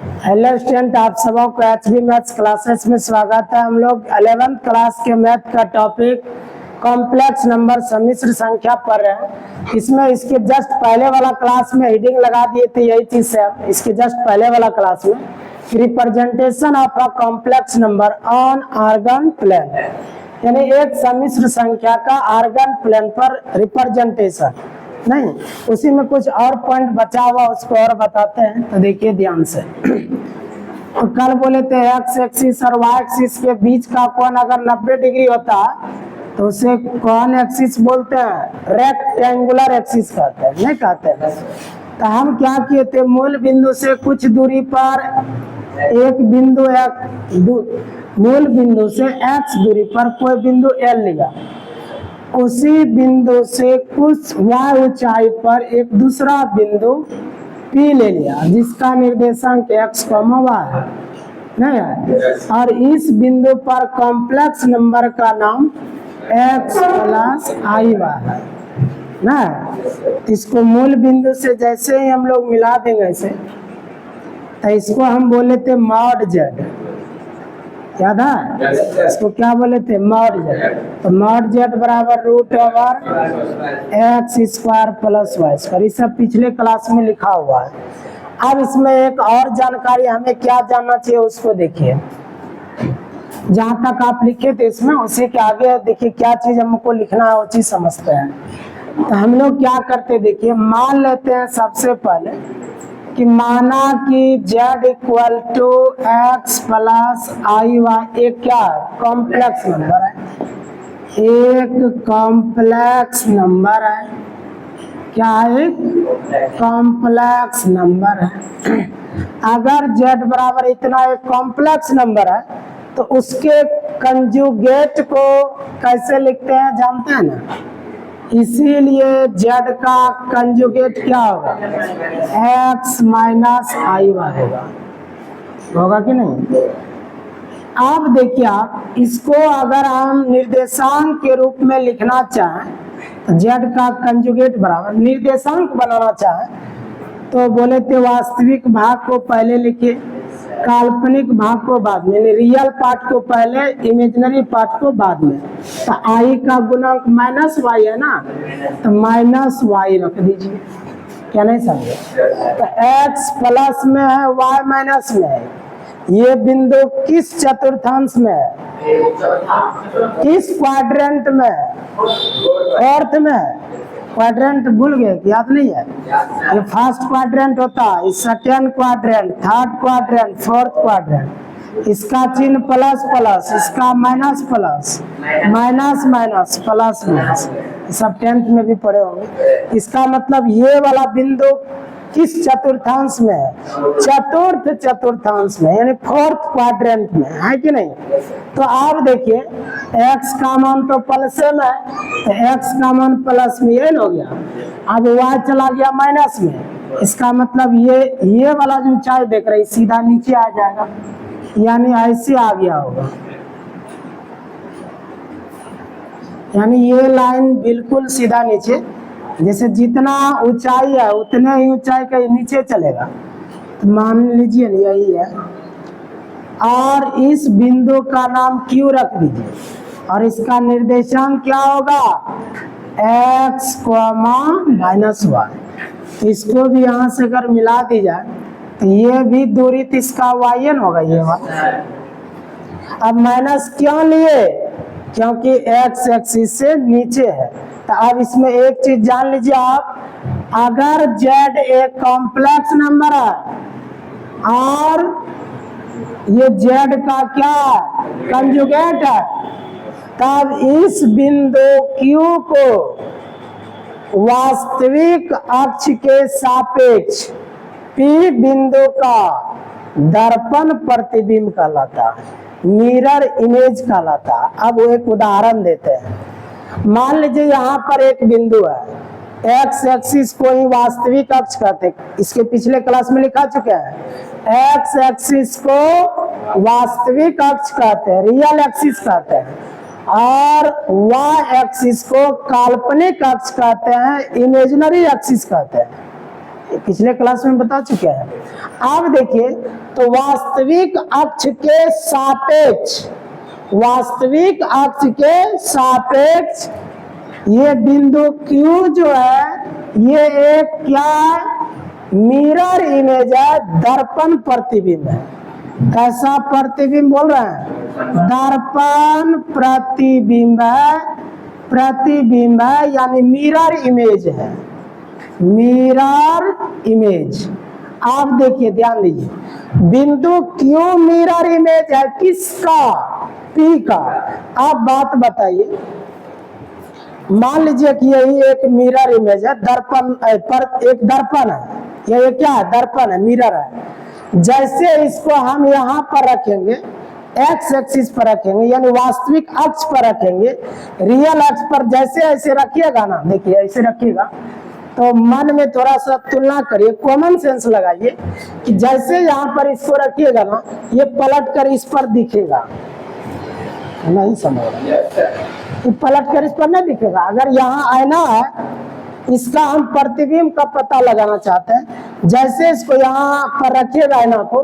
Hello student, आप सबों को एचबी मैथ्स क्लासेस में स्वागत है। हम लोग 11th क्लास के मैथ का टॉपिक कॉम्प्लेक्स नंबर सम्मिश्र संख्या पढ़ रहे हैं। इसमें इसके जस्ट पहले वाला क्लास में हेडिंग लगा दिए थे, यही चीज है। इसके जस्ट पहले वाला क्लास में representation of a complex number on Argand plane, यानी एक सम्मिश्र संख्या का आर्गन प्लेन पर रिप्रेजेंटेशन नहीं, उसी में कुछ और पॉइंट बचा हुआ उसको और बताते हैं। तो देखिए ध्यान से। तो कल बोले थे एक्स एक्सिस और वाई एक्सिस के बीच का कोण अगर 90 डिग्री होता है तो उसे कौन एक्सिस बोलते हैं? रेक्टेंगुलर एक्सिस कहते हैं, नहीं कहते हैं। तो हम क्या किए थे, मूल बिंदु से कुछ दूरी पर एक बिंदु मूल बिंदु से x दूरी पर कोई बिंदु L लिया, उसी बिंदु से कुछ y ऊंचाई पर एक दूसरा बिंदु P ले लिया जिसका निर्देशांक x, y है, नहीं है। और इस बिंदु पर कॉम्प्लेक्स नंबर का नाम x प्लस i y है ना। इसको मूल बिंदु से जैसे ही हम लोग मिला देंगे ऐसे, तो इसको हम बोले थे मॉड z, याद है? इसको क्या बोले थे? Mod z। तो मॉड z बराबर root over x square plus y square, ये सब पिछले क्लास में लिखा हुआ है। अब इसमें एक और जानकारी, हमें क्या जानना चाहिए उसको देखिए। जहां तक आप लिखे थे इसमें, उसी के आगे देखिए क्या चीज हमको लिखना है, वो चीज समझते हैं। तो हम लोग क्या करते, देखिए मान लेते हैं सबसे पहले कि माना कि z equal to x plus i y एक क्या है? कॉम्प्लेक्स नंबर है, एक कॉम्प्लेक्स नंबर है। क्या है? कॉम्प्लेक्स नंबर है। अगर z बराबर इतना एक कॉम्प्लेक्स नंबर है तो उसके कंजुगेट को कैसे लिखते हैं जानते हैं ना? इसीलिए z का कंजुगेट क्या होगा? x माइनस आई वाई होगा कि नहीं? अब देखिए आप इसको अगर हम निर्देशांक के रूप में लिखना चाहें, z का कंजुगेट बराबर निर्देशांक बनाना चाहें तो बोले थे वास्तविक भाग को पहले लिखिए, काल्पनिक भाग को बाद में, रियल पार्ट को पहले, इमेजिनरी पार्ट को बाद में। तो आई का गुणांक माइनस वाई है ना, तो माइनस वाई रख दीजिए। क्या नहीं समझे? तो एक्स प्लस में है, वाई माइनस में है। ये बिंदु किस चतुर्थांश में है? किस क्वाड्रेंट में है? अर्थ में है। क्वाड्रेंट भूल गए, याद नहीं है? ये फर्स्ट क्वाड्रेंट होता है, second quadrant, third quadrant, fourth quadrant. इसका चिन्ह प्लस प्लस, इसका minus plus, minus minus, plus minus, सब 10th में भी पढ़े होंगे। इसका मतलब ये वाला बिंदु किस चतुर्थांश में है? चतुर्थ चतुर्थांश में, यानी फोर्थ क्वाड्रेंट में है कि नहीं? तो आप देखिए x का मान तो प्लस में है, तो x का मान प्लस में ये हो गया। अब y चला गया माइनस में, इसका मतलब ये वाला जो ऊंचाई देख रहे सीधा नीचे आ जाएगा, यानी ऐसे आ गया होगा। यानी ये लाइन बिल्कुल सीधा नीचे, जैसे जितना ऊंचाई है उतने ही ऊंचाई का नीचे चलेगा। तो मान लीजिए यही है, और इस बिंदु का नाम Q रख दीजिए, और इसका निर्देशांक क्या होगा? x, minus y. इसको भी यहाँ से अगर मिला दी जाए तो ये भी दूरी तो इसका y होगा, ये वाला। अब माइनस क्यों लिए? क्योंकि x एक्सिस से नीचे है। तो अब इसमें एक चीज जान लीजिए आप, अगर z एक कॉम्प्लेक्स नंबर है और ये z का क्या कंजुगेट है, तब इस बिंदु Q को वास्तविक अक्ष के सापेक्ष P बिंदु का दर्पण प्रतिबिंब कहलाता है, मिरर इमेज कहलाता है। अब वो एक उदाहरण देते हैं। मान लीजिए यहाँ पर एक बिंदु है, एक्स एक्सिस को ही वास्तविक अक्ष कहते हैं, इसके पिछले क्लास में लिखा चुके हैं। एक्स एक्सिस को वास्तविक अक्ष कहते हैं, रियल एक्सिस कहते हैं, और वाई एक्सिस को काल्पनिक अक्ष कहते हैं, इमेजिनरी एक्सिस कहते हैं। पिछले क्लास में बता चुके हैं। अब देखिए तो वास्तविक अक्ष के सापेक्ष, वास्तविक अक्ष के सापेक्ष ये बिंदु Q जो है ये एक क्या मिरर इमेज है, दर्पण प्रतिबिंब है। कैसा प्रतिबिंब बोल रहे हैं? दर्पण प्रतिबिंब है, प्रतिबिंब है यानी मिरर इमेज है, मिरर इमेज। आप देखिए ध्यान दीजिए, बिंदु Q मिरर इमेज है किसका? P का। आप बात बताइए, मान लीजिए कि यही एक मिरर इमेज है, दर्पण पर एक दर्पण है, ये क्या है? दर्पण है, मिरर है। जैसे इसको हम यहाँ पर रखेंगे, एक्स एक्सिस पर रखेंगे यानी वास्तविक अक्ष पर रखेंगे, रियल अक्ष पर जैसे ऐसे रखिएगा ना, देखिए ऐसे रखिएगा तो मन में थोड़ा सा तुलना करिए, कॉमन सेंस लगाइए कि जैसे यहाँ पर इसको रखिएगा ना, ये पलट कर इस पर दिखेगा, नहीं समझ रहा, पलट कर इस पर नहीं दिखेगा। अगर यहाँ आईना है, इसका हम प्रतिबिंब का पता लगाना चाहते हैं, जैसे इसको यहाँ पर रखिएगा आईना को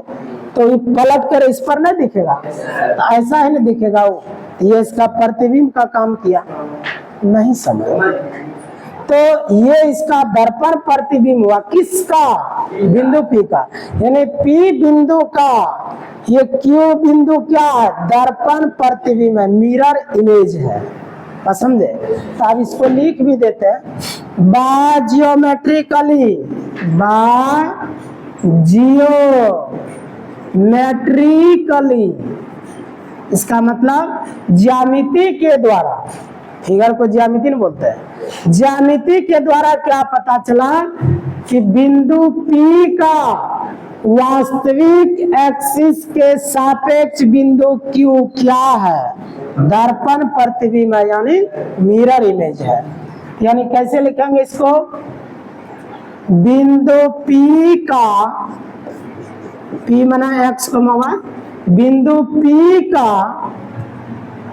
तो पलट कर इस पर नहीं दिखेगा, तो ऐसा ही नहीं दिखेगा, वो ये इसका प्रतिबिंब का काम किया, नहीं समझ। तो ये इसका दर्पण प्रतिबिंब हुआ किसका? बिंदु P का, यानी P बिंदु का ये Q बिंदु क्या है? दर्पण प्रतिबिंब है, मिरर इमेज है। समझे? तो अब इसको लिख भी देते हैं, बायोमेट्रिकली, जियोमेट्रिकली, इसका मतलब ज्यामिति के द्वारा, फिगर को ज्यामिति नहीं बोलते हैं, ज्यामिति के द्वारा क्या पता चला कि बिंदु P का वास्तविक एक्सिस के सापेक्ष बिंदु Q क्या है? दर्पण प्रतिबिंब है यानी मिरर इमेज है। यानी कैसे लिखेंगे इसको? बिंदु P का, P माना x को मवा, बिंदु P का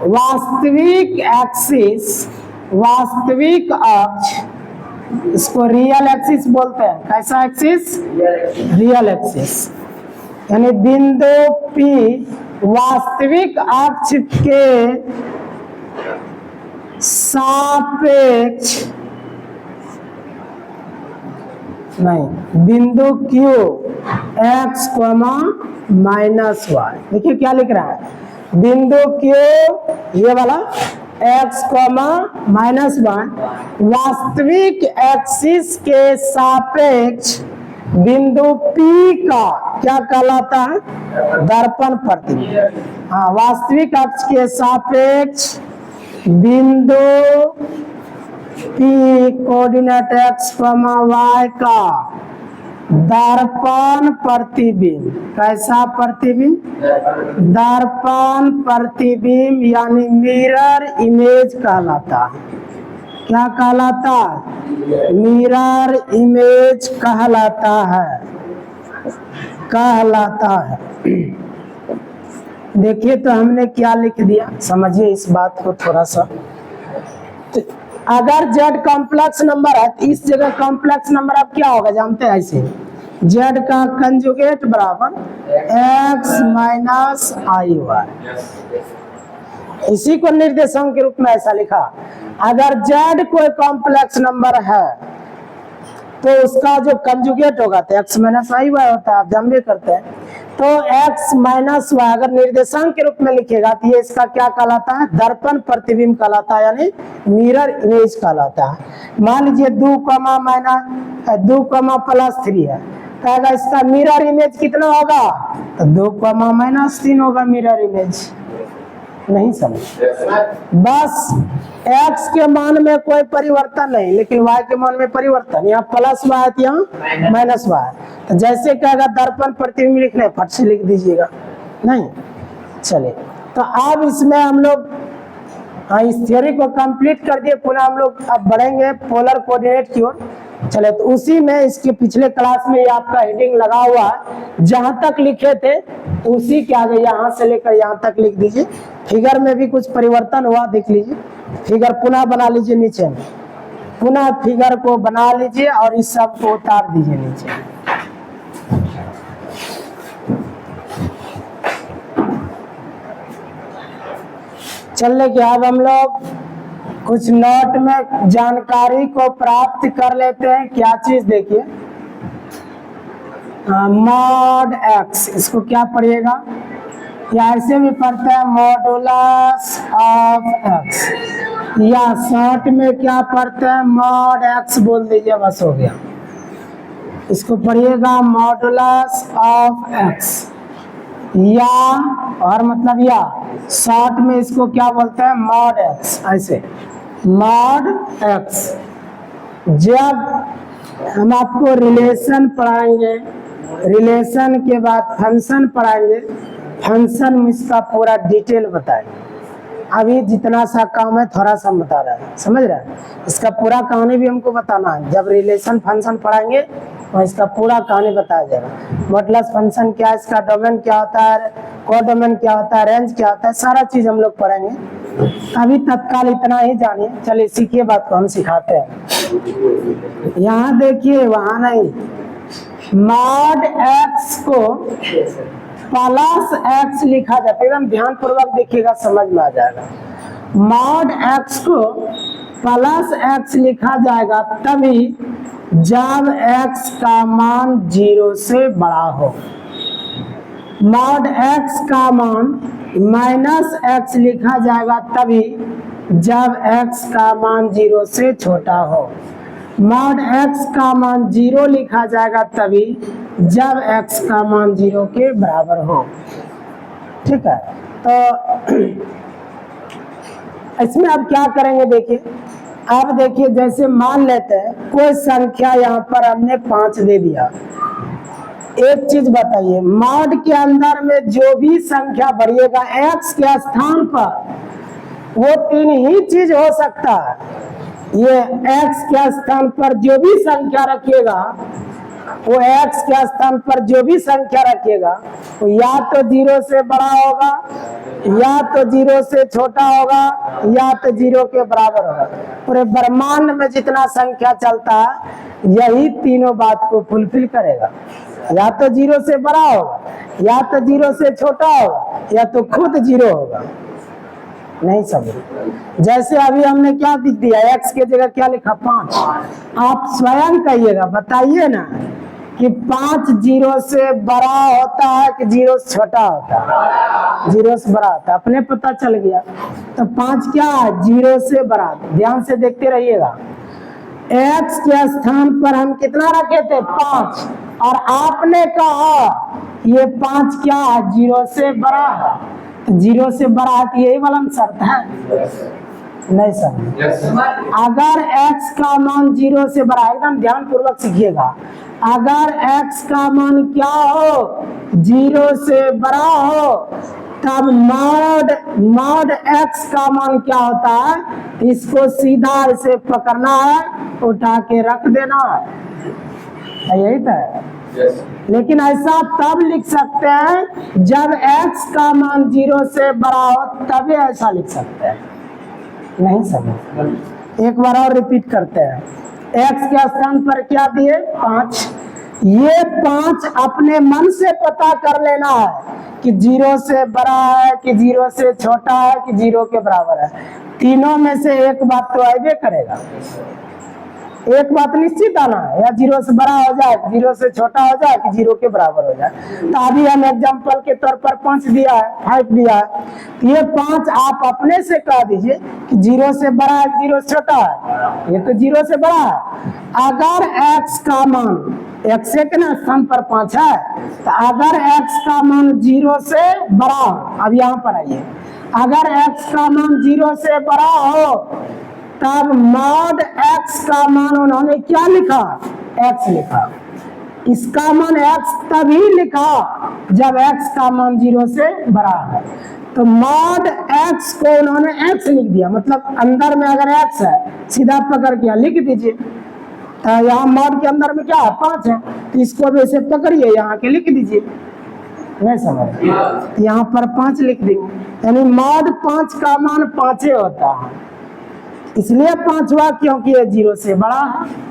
वास्तविक एक्सिस, वास्तविक अक्ष, इसको रियल एक्सिस बोलते हैं। कैसा एक्सिस? Real axis. यानी बिंदु P वास्तविक अक्ष के सापेक्ष, नहीं, बिंदु Q x, -y। देखिए क्या लिख रहा है, बिंदु Q ये वाला x, -y वास्तविक एक्सिस के सापेक्ष बिंदु P का क्या कहलाता है? दर्पण प्रतिबिंब। हाँ, वास्तविक अक्ष के सापेक्ष बिंदु P कोऑर्डिनेट x, y का दर्पण प्रतिबिंब। कैसा प्रतिबिंब? दर्पण प्रतिबिंब यानी मिरर इमेज कहलाता है। क्या कहलाता है? मिरर इमेज कहलाता है, कहलाता है। देखिए तो हमने क्या लिख दिया, समझिए इस बात को थोड़ा सा। तो अगर z कॉम्प्लेक्स नंबर है तो इस जगह कॉम्प्लेक्स नंबर अब क्या होगा जानते हैं? ऐसे z का कंजुगेट बराबर x - iy, इसी को निर्देशांक के रूप में ऐसा लिखा। अगर z कोई कॉम्प्लेक्स नंबर है तो उसका जो कंजुगेट होगा तो x - iy होता है, आप जानबे करते हैं। तो x - y अगर निर्देशांक के रूप में लिखेगा तो ये इसका क्या कहलाता है? दर्पण प्रतिबिंब कहलाता है यानी मिरर इमेज कहलाता है। मान लीजिए 2, +3 है, कहेगा इसका मिरर इमेज कितना होगा? तो 2, -3 होगा मिरर इमेज। नहीं समझ? बस x के मान में कोई परिवर्तन नहीं, लेकिन y के मान में परिवर्तन। यहाँ +y है, यहाँ -y। तो जैसे कहेगा दर्पण प्रतिबिंब लिखने, फट से लिख दीजिएगा। नहीं चलिए, तो अब इसमें हम लोग इस थ्योरी को कंप्लीट कर दिए। पुनः हम लोग अब बढ़ेंगे पोलर कोऑर्डिनेट की ओर। चले, तो उसी में इसके पिछले क्लास में ये आपका हेडिंग लगा हुआ है, जहां तक लिखे थे उसी के आगे यहाँ से लेकर यहाँ तक लिख दीजिए। फिगर में भी कुछ परिवर्तन हुआ देख लीजिए, फिगर पुनः बना लीजिए नीचे में। पुनः फिगर को बना लीजिए और इस सब को उतार दीजिए नीचे। चलिए कि अब हम लोग कुछ नोट में जानकारी को प्राप्त कर लेते हैं। क्या चीज देखिए, मॉड एक्स, इसको क्या पढ़िएगा, या ऐसे भी पढ़ते हैं मॉडुलस ऑफ एक्स, या शॉर्ट में क्या पढ़ते हैं मॉड एक्स बोल दीजिए, बस हो गया। इसको पढ़िएगा मॉडुलस ऑफ एक्स, या और मतलब या शॉर्ट में इसको क्या बोलते हैं मॉड एक्स, ऐसे मॉड एक्स। जब हम आपको रिलेशन पढ़ाएंगे, रिलेशन के बाद फंक्शन पढ़ाएंगे, फंक्शन में इसका पूरा डिटेल बताएंगे। अभी जितना सा काम है थोड़ा सा बता रहा है, समझ रहे हैं। इसका पूरा कहानी भी हमको बताना है। जब रिलेशन फंक्शन पढ़ाएंगे तो इसका पूरा कहानी बताया जाएगा। मॉडुलस फंक्शन क्या है, इसका डोमेन क्या होता है, कोडोमेन क्या होता है, रेंज क्या होता है, सारा चीज हम लोग पढ़ेंगे। अभी तत्काल इतना ही जानिए। चलिए सीखिए बात को हम सिखाते हैं। यहाँ देखिए, वहां नहीं, मॉड एक्स को प्लस एक्स लिखा जाता है। एकदम ध्यान पूर्वक देखिएगा, समझ में आ जाएगा। मॉड एक्स को प्लस एक्स लिखा जाएगा तभी जब एक्स का मान 0 से बड़ा हो। मॉड एक्स का मान माइनस एक्स लिखा जाएगा तभी जब एक्स का मान 0 से छोटा हो। मॉड एक्स का मान 0 लिखा जाएगा तभी जब एक्स का मान 0 के बराबर हो। ठीक है, तो इसमें अब क्या करेंगे देखिए। अब देखिए, जैसे मान लेते हैं कोई संख्या यहाँ पर हमने 5 दे दिया। एक चीज बताइए, मॉड के अंदर में जो भी संख्या बढ़िएगा एक्स के स्थान पर, वो 3 ही चीज हो सकता है। ये x के स्थान पर जो भी संख्या रखिएगा, वो x के स्थान पर जो भी संख्या रखिएगा वो या तो 0 से बड़ा होगा, या तो 0 से छोटा होगा, या तो 0 के बराबर होगा। पूरे ब्रह्मांड में जितना संख्या चलता है यही तीनों बात को फुलफिल करेगा। या तो 0 से बड़ा होगा, या तो 0 से छोटा होगा, या तो खुद 0 होगा। नहीं समझ। जैसे अभी हमने क्या लिख दिया, x के जगह क्या लिखा 5। आप स्वयं कहिएगा, बताइए ना कि 5 0 से बड़ा होता है कि 0 से छोटा होता है? 0 से बड़ा होता है, अपने पता चल गया। तो 5 क्या है, 0 से बड़ा। ध्यान से देखते रहिएगा। x के स्थान पर हम कितना रखे थे 5, और आपने कहा ये 5 क्या है, 0 से बड़ा है। 0 से बड़ा है तो यही वाला शर्त है। नहीं समझ। अगर x का मान 0 से बड़ा, एकदम ध्यान पूर्वक सीखिएगा। अगर x का मान क्या हो, 0 से बड़ा हो, तब मॉड x का मान क्या होता है, इसको सीधा इसे पकड़ना है, उठा के रख देना है। यही तो है। लेकिन ऐसा तब लिख सकते हैं जब x का मान 0 से बड़ा हो, तभी ऐसा लिख सकते हैं। नहीं समझ। एक बार और रिपीट करते हैं। x के स्थान पर क्या दिए 5। ये 5 अपने मन से पता कर लेना है कि 0 से बड़ा है कि 0 से छोटा है कि 0 के बराबर है। तीनों में से एक बात तो आइबे करेगा। एक बात निश्चित आना है, या 0 से बड़ा हो जाए, 0 से छोटा हो जाए कि 0 के बराबर हो जाए। तो अभी हम एग्जांपल के तौर पर 5 दिया है, 5 दिया है। तो ये 5 आप अपने से कह दीजिए कि 0 से बड़ा है, 0 से छोटा है। ये तो 0 से बड़ा है। अगर x का मान, x के ना स्थान पर 5 है, तो अगर x का मान 0 से बड़ा हो, अब यहाँ पर आइए, अगर x का मान 0 से बड़ा हो, तब मॉड x का मान उन्होंने क्या लिखा, x लिखा। इसका मान x तभी लिखा जब x का मान 0 से बड़ा है। तो मॉड x को उन्होंने x लिख दिया, मतलब अंदर में अगर x है, सीधा पकड़ के लिख दीजिए। तो यहाँ मॉड के अंदर में क्या है 5 है, तो इसको भी ऐसे पकड़िए, यहाँ के लिख दीजिए। नहीं समझ। यहाँ पर 5 लिख देंगे, यानी मॉड 5 का मान 5 होता है। इसलिए 5 हुआ क्योंकि ये 0 से बड़ा है।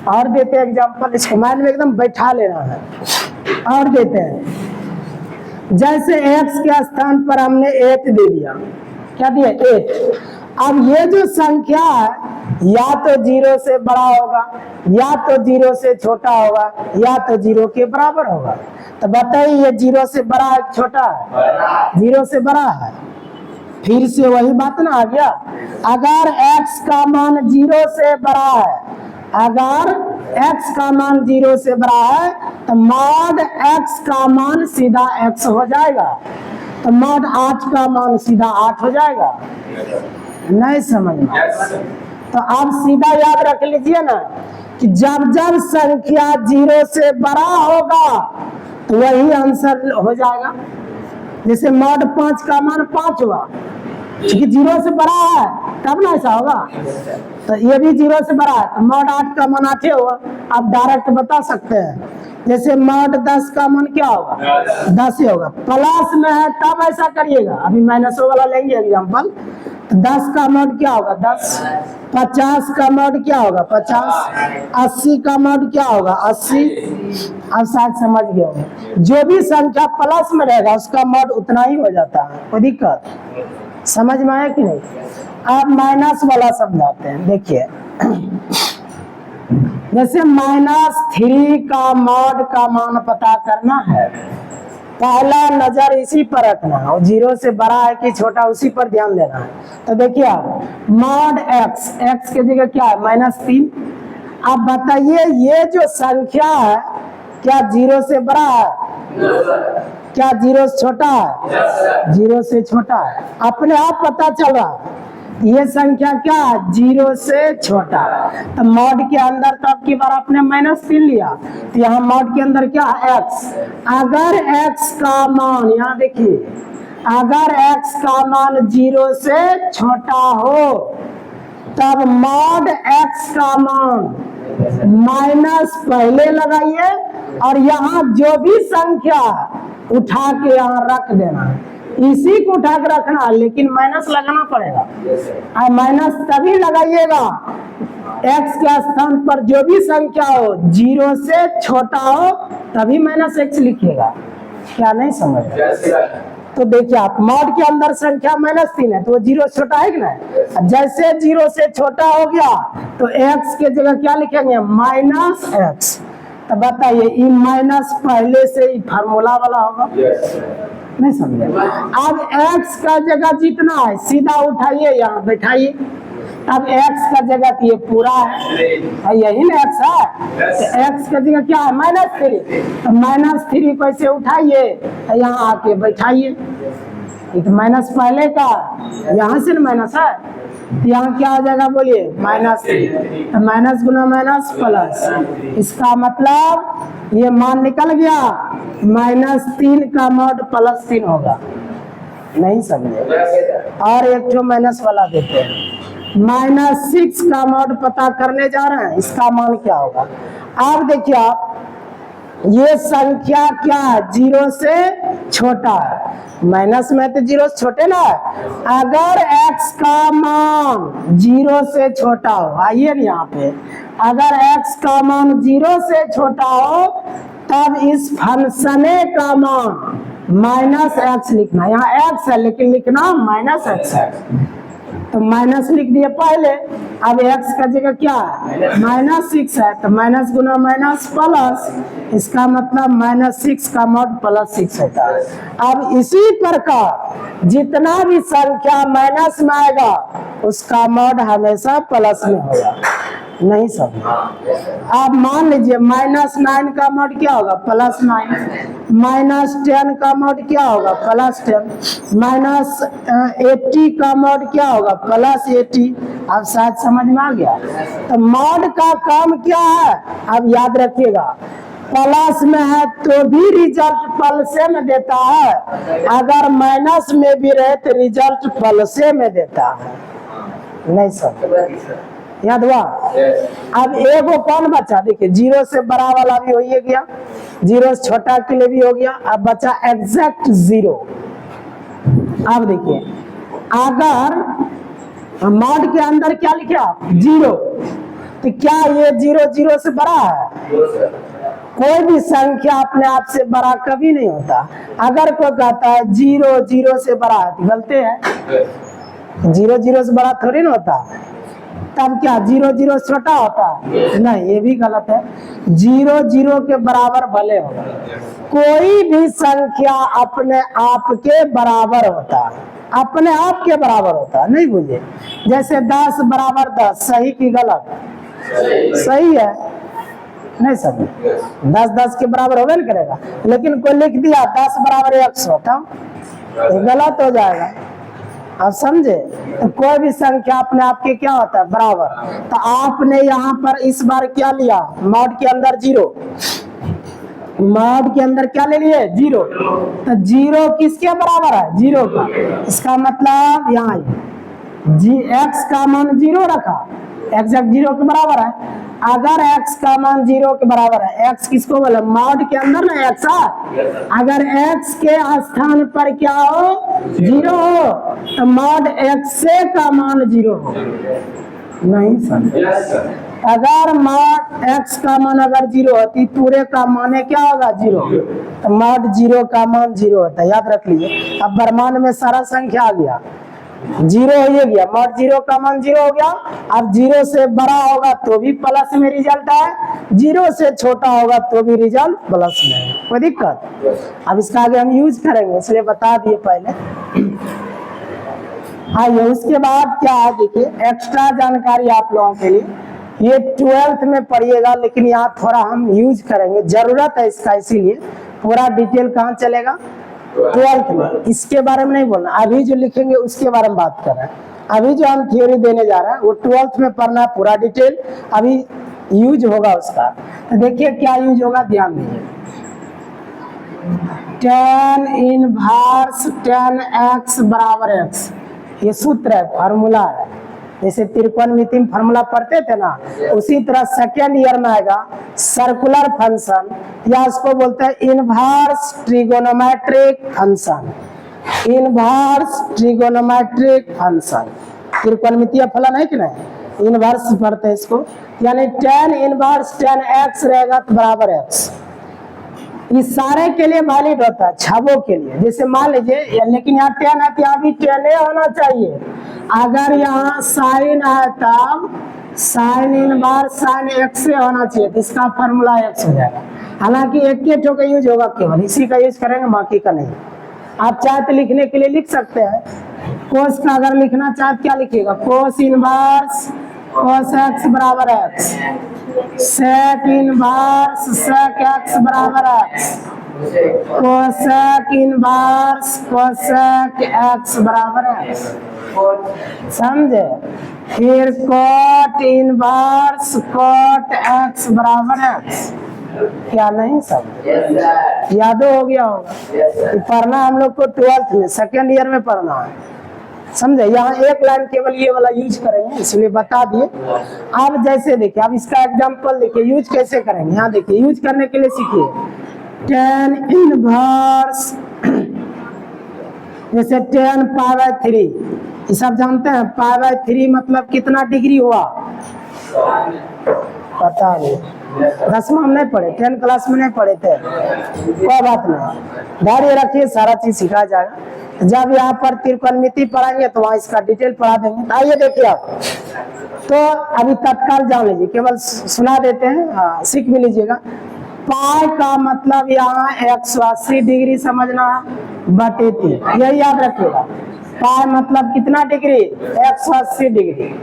और देते हैं एग्जाम्पल, इसको माइंड में एकदम बैठा लेना है। और देते हैं, जैसे x के स्थान पर हमने 8 दे दिया, क्या दिया 8। अब ये जो संख्या है या तो 0 से बड़ा होगा, या तो 0 से छोटा होगा, या तो 0 के बराबर होगा। तो बताइए ये 0 से बड़ा है छोटा है? 0 से बड़ा है। फिर से वही बात ना आ गया, अगर x का मान 0 से बड़ा है, अगर x का मान 0 से बड़ा है तो मॉड x का मान सीधा x हो जाएगा, तो मॉड 8 का मान सीधा 8 हो जाएगा। नहीं समझ में? तो आप सीधा याद रख लीजिए ना कि जब जब संख्या 0 से बड़ा होगा तो वही आंसर हो जाएगा। जैसे मॉड 5 का मान 5 हुआ, क्योंकि 0 से बड़ा है तब ना ऐसा होगा। तो ये भी 0 से बड़ा है, तो मॉड 8 का मान 8 हुआ। आप डायरेक्ट बता सकते हैं, जैसे मॉड 10 का मान क्या होगा? 10 ही होगा। प्लस में है तब ऐसा करिएगा, अभी माइनस वाला लेंगे एग्जाम्पल। तो 10 का मॉड क्या होगा? 10। 50 का मॉड क्या होगा? 50। 80 का मॉड क्या होगा? 80। अब शायद समझ गए होंगे, जो भी संख्या प्लस में रहेगा उसका मॉड उतना ही हो जाता है। कोई दिक्कत समझ में आया कि नहीं? अब माइनस वाला समझाते हैं। देखिए, जैसे -3 का मॉड का मान पता करना है, पहला नजर इसी पर रखना है, और 0 से बड़ा है कि छोटा उसी पर ध्यान देना है। तो देखिए आप, मॉड x, x की जगह क्या है? -3। अब बताइए ये जो संख्या है क्या 0 से बड़ा है? क्या 0 से छोटा है? 0 से छोटा है। अपने आप पता चल रहा है ये संख्या क्या है? 0 से छोटा। तो मॉड के अंदर तो अब की बार आपने -3 लिया, तो यहाँ मॉड के अंदर क्या है? x। अगर x का मान, यहाँ देखिए, अगर x का मान 0 से छोटा हो तब मॉड x का मान माइनस पहले लगाइए, और यहाँ जो भी संख्या उठा के यहाँ रख देना है, इसी को उठा के रखना, लेकिन माइनस लगाना पड़ेगा। और माइनस तभी लगाइएगा x के स्थान पर जो भी संख्या हो 0 से छोटा हो, तभी -x लिखिएगा। क्या नहीं समझ? तो देखिए आप, मॉड के अंदर संख्या -3 है तो वो 0 से छोटा है कि नहीं? जैसे 0 से छोटा हो गया तो x के जगह क्या लिखेंगे? -x। तो बताइए ये माइनस पहले से ही फार्मूला वाला होगा। नहीं समझे? अब x का जगह जितना है सीधा उठाइए, यहाँ बैठाइए। अब x का जगह तो ये पूरा है, यही ना x है, तो x का जगह क्या है? -3। तो -3 को ऐसे उठाइए, यहाँ आके बैठाइए। तो माइनस पहले का, यहाँ से ना माइनस है, तो यहाँ क्या हो जाएगा? बोलिए -3। तो माइनस गुना माइनस प्लस, इसका मतलब ये मान निकल गया, -3 का मॉड +3 होगा। नहीं समझे? और एक जो माइनस वाला देते हैं, -6 का मॉड पता करने जा रहे हैं, इसका मान क्या होगा? अब देखिए आप, ये संख्या क्या है? 0 से छोटा है। माइनस में तो 0 से छोटे ना है। अगर x का मान 0 से छोटा हो, आइए ना यहाँ पे, अगर x का मान 0 से छोटा हो तब इस फंक्शन का मान -x लिखना। यहाँ x है लेकिन लिखना -x है, तो माइनस लिख दिए पहले। अब x का जगह क्या है? -6 है, तो माइनस गुना माइनस प्लस, इसका मतलब -6 का मॉड +6 होता है। अब इसी प्रकार जितना भी संख्या माइनस में आएगा उसका मॉड हमेशा प्लस में होगा। नहीं समझ? अब मान लीजिए -9 का मॉड क्या होगा? +9। -10 का मॉड क्या होगा? +10। -80 का मॉड क्या होगा? +80। अब शायद समझ में आ गया। तो मॉड का काम क्या है? अब याद रखिएगा, प्लस में है तो भी रिजल्ट प्लसे में देता है, अगर माइनस में भी रहे तो रिजल्ट प्लसे में देता है। नहीं समझ? याद हुआ? अब एगो कौन बचा? देखिए 0 से बड़ा वाला भी हो ही गया, 0 से छोटा के लिए भी हो गया। अब बचा एग्जैक्ट 0। अब देखिए, अगर मॉड के अंदर क्या लिखा? 0। तो क्या ये 0 0 से बड़ा है? कोई भी संख्या अपने आप से बड़ा कभी नहीं होता। अगर कोई कहता है 0 0 से बड़ा है तो गलती है। 0 0 से बड़ा थोड़ी ना होता। तब क्या 0 0 छोटा होता? नहीं, ये भी गलत है। 0 0 के बराबर भले हो, कोई भी संख्या अपने आप के बराबर होता, अपने आप के बराबर होता, नहीं बुझे? जैसे 10 बराबर 10, सही की गलत? सही है, नहीं समझे? 10 10 के बराबर होगा नहीं करेगा। लेकिन कोई लिख दिया 10 बराबर 100, तो गलत हो जाएगा। आप समझे? तो कोई भी संख्या अपने आप के क्या होता है? बराबर। तो आपने यहाँ पर इस बार क्या लिया? मॉड के अंदर 0, मॉड के अंदर क्या ले लिए? 0। तो 0 किसके बराबर है? 0 का। इसका मतलब यहाँ x का मान 0 रखा, एग्जैक्ट 0 के बराबर है। अगर x का मान 0 के बराबर है, x किसको बोले? मॉड के अंदर ना x है। अगर x के स्थान पर क्या हो? 0 हो, तो मॉड x का मान 0 हो। नहीं सर, अगर मॉड x का मान अगर 0 होती, पूरे का मान क्या होगा? 0। तो मॉड 0 का मान 0 होता है, याद रख लीजिए। अब बरमान में सारा संख्या आ गया, 0 हो गया, मॉड 0 का मान 0 हो गया। अब 0 से बड़ा होगा तो भी प्लस में रिजल्ट है, 0 से छोटा होगा तो भी रिजल्ट प्लस में है। कोई दिक्कत? अब इसका आगे हम यूज करेंगे, इसलिए बता दिए पहले। आइए उसके बाद क्या है, देखिए एक्स्ट्रा जानकारी आप लोगों के लिए, ये 12th में पढ़िएगा, लेकिन यहाँ थोड़ा हम यूज करेंगे, जरूरत है इसका, इसीलिए पूरा डिटेल कहाँ चलेगा? 12th में। इसके बारे में नहीं बोलना, अभी जो लिखेंगे उसके बारे में बात कर रहे हैं। अभी जो हम थ्योरी देने जा रहे हैं वो 12th में पढ़ना है, पूरा डिटेल अभी यूज होगा उसका। तो देखिए क्या यूज होगा, ध्यान दीजिए। tan इनवर्स tan x बराबर x, ये सूत्र है, फार्मूला है। जैसे त्रिकोणमिति में फार्मूला पढ़ते थे ना, उसी तरह सेकेंड ईयर में आएगा सर्कुलर फंक्शन, या इसको बोलते हैं inverse trigonometric function. Inverse trigonometric function, त्रिकोणमितीय फलन है कि नहीं, इनवर्स पढ़ते हैं इसको। यानी tan इनवर्स tan x रहेगा तो बराबर x। इस सारे के लिए वैलिड होता है, छबों के लिए। जैसे मान लीजिए, लेकिन यहाँ 10 है तो यहाँ भी 10 होना चाहिए। अगर यहाँ साइन है तब साइन इनवर्स साइन x से होना चाहिए, तो इसका फार्मूला x हो जाएगा। हालांकि एक के ठो का यूज होगा, केवल इसी का यूज करेंगे, बाकी का नहीं। आप चाहे तो लिखने के लिए लिख सकते हैं। कोस का अगर लिखना चाहे क्या लिखिएगा? कोस इनवर्स कोस x बराबर x, sec inverse sec x बराबर x, cosec inverse cosec x बराबर x। समझे? फिर कोट इनवर्स कोट x बराबर x। क्या नहीं सब याद हो गया होगा? पढ़ना हम लोग को 12th में, सेकेंड ईयर में पढ़ना है। समझे? यहाँ एक लाइन केवल ये वाला यूज करेंगे, इसलिए बता दिए। अब जैसे देखिए, अब इसका एग्जांपल देखिए यूज कैसे करेंगे। यहाँ देखिए, यूज करने के लिए सीखिए tan इनवर्स, जैसे tan π/3, ये सब जानते हैं। π/3 मतलब कितना डिग्री हुआ? पता नहीं, 10वां में नहीं पढ़े, 10 क्लास में नहीं पढ़े थे, कोई बात नहीं, धैर्य रखिए, सारा चीज सिखा जाएगा। जब यहाँ पर त्रिकोणमिति पढ़ाएंगे तो वहाँ इसका डिटेल पढ़ा देंगे। आइए देखिए आप, तो अभी तत्काल जान लीजिए, केवल सुना देते हैं, सीख भी लीजिएगा। पाई का मतलब यहाँ 180 डिग्री समझना, बटे 3, यही याद रखिएगा। पाई मतलब कितना डिग्री? 180 डिग्री।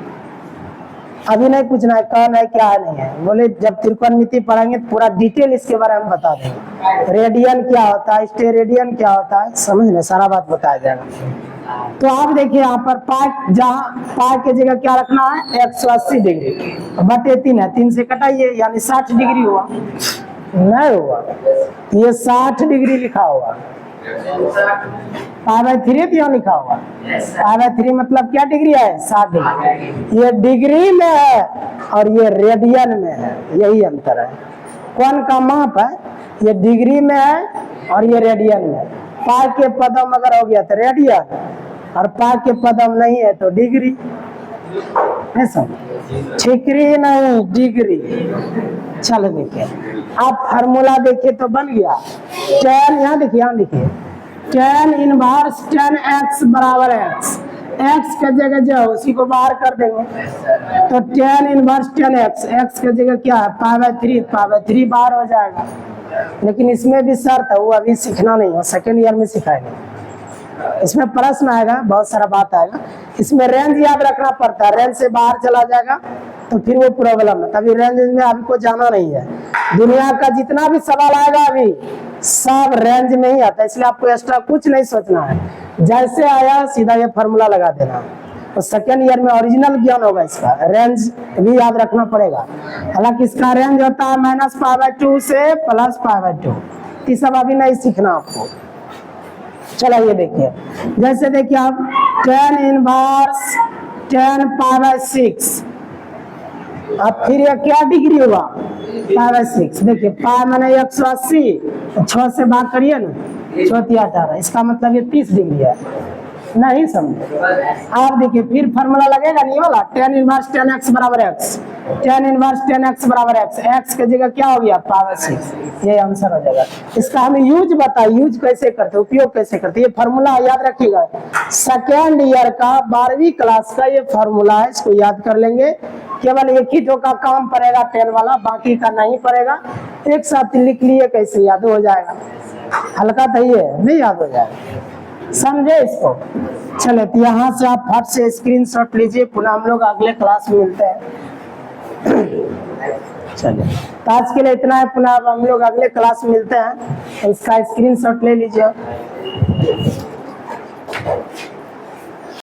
अभी नहीं पूछना है कौन है क्या नहीं है, बोले जब त्रिकोणमिति पढ़ेंगे तो पूरा डिटेल इसके बारे में बता देंगे। रेडियन क्या होता है, स्टेरेडियन क्या होता है, समझ में सारा बात बताया जाएगा। तो आप देखिए यहाँ पर पाई, जहाँ पाई की जगह क्या रखना है? 180 डिग्री, बटे 3 है, 3 से कटाइए, यानी 60 डिग्री हुआ। नहीं हुआ, ये 60 डिग्री लिखा हुआ। π/3 तो यहाँ लिखा हुआ। π/3 मतलब क्या डिग्री है? 60 डिग्री। ये डिग्री में है और ये रेडियन में है, यही अंतर है। कौन का माप है? ये डिग्री में है और ये रेडियन में। पाई के पदम अगर हो गया तो रेडियन, और पाई के पदम नहीं है तो डिग्री। है सब, ठिकरी नहीं डिग्री। चलो देखिए, आप फार्मूला देखिए तो बन गया tan, यहाँ देखिए, यहाँ देखिए tan इनवर्स tan x बराबर x, x के जगह जो उसी को बाहर कर देंगे तो tan inverse tan x, x के जगह क्या है π/3, π/3 बाहर हो जाएगा। लेकिन इसमें भी शर्त है, वो अभी सीखना नहीं है, सेकेंड ईयर में सिखाएंगे। इसमें प्रश्न आएगा, बहुत सारा बात आएगा, इसमें रेंज याद रखना पड़ता है, रेंज से बाहर चला जाएगा तो फिर वो प्रॉब्लम है। तभी रेंज में आपको जाना नहीं है। दुनिया का जितना भी सवाल आएगा अभी सब रेंज में ही आता है, इसलिए आपको एक्स्ट्रा कुछ नहीं सोचना है, जैसे आया सीधा ये फार्मूला लगा देना। तो सेकेंड ईयर में ओरिजिनल ज्ञान होगा इसका, रेंज भी याद रखना पड़ेगा। हालांकि इसका रेंज होता है -π/2 से +π/2, ये सब अभी नहीं सीखना आपको। चलो ये देखिए, जैसे देखिए आप tan इनवर्स tan π/6, अब फिर ये क्या डिग्री हुआ π/6। देखिए π माने 180, 6 से भाग करिए ना, 6×18, इसका मतलब ये 30 डिग्री है। नहीं समझे आप, देखिए फिर फार्मूला लगेगा नहीं वाला, tan इनवर्स tan x बराबर x, tan inverse tan x बराबर x, x के जगह क्या हो गया π/6, ये आंसर हो जाएगा। इसका हमें यूज बताइए, यूज कैसे करते, उपयोग कैसे करते, ये फार्मूला याद रखिएगा। सेकेंड ईयर का 12वीं क्लास का ये फार्मूला है, इसको याद कर लेंगे। केवल एक ही तो का काम पड़ेगा tan वाला, बाकी का नहीं पड़ेगा। एक साथ लिख लिए कैसे याद हो जाएगा, हल्का तो ये नहीं याद हो जाएगा, समझे इसको। चले तो यहाँ से आप फट से स्क्रीनशॉट लीजिए, पुनः हम लोग अगले क्लास में मिलते हैं। चलिए तो आज के लिए इतना है, पुनः हम लोग अगले क्लास में मिलते हैं, इसका स्क्रीनशॉट ले लीजिए।